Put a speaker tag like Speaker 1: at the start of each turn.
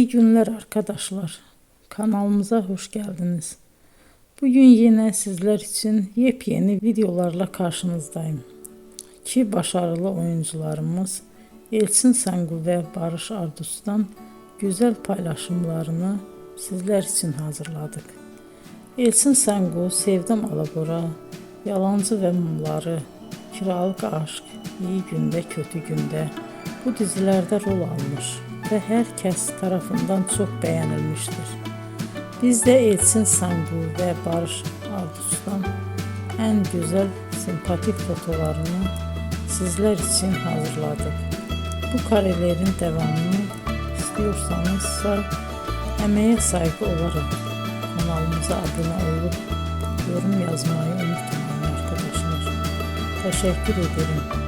Speaker 1: İyi günler arkadaşlar. Kanalımıza hoş geldiniz. Bugün yine sizler için yepyeni videolarla karşınızdayım. İki başarılı oyuncularımız Elçin Sangu ve Barış Ardus'tan güzel paylaşımlarını sizler için hazırladık. Elçin Sangu, Sevdim Alabora, Yalancı ve Mumları, Kiralık Aşk, İyi Günde Kötü Günde bu dizilerde rol almış ve herkes tarafından çok beğenilmiştir. Biz de Elçin Sangu ve Barış Ardus'tan en güzel sempatik fotolarını sizler için hazırladık. Bu karelerin devamını istiyorsanızsa emeğe saygı olarak kanalımıza abone olup yorum yazmayı unutmayın arkadaşlar. Teşekkür ederim.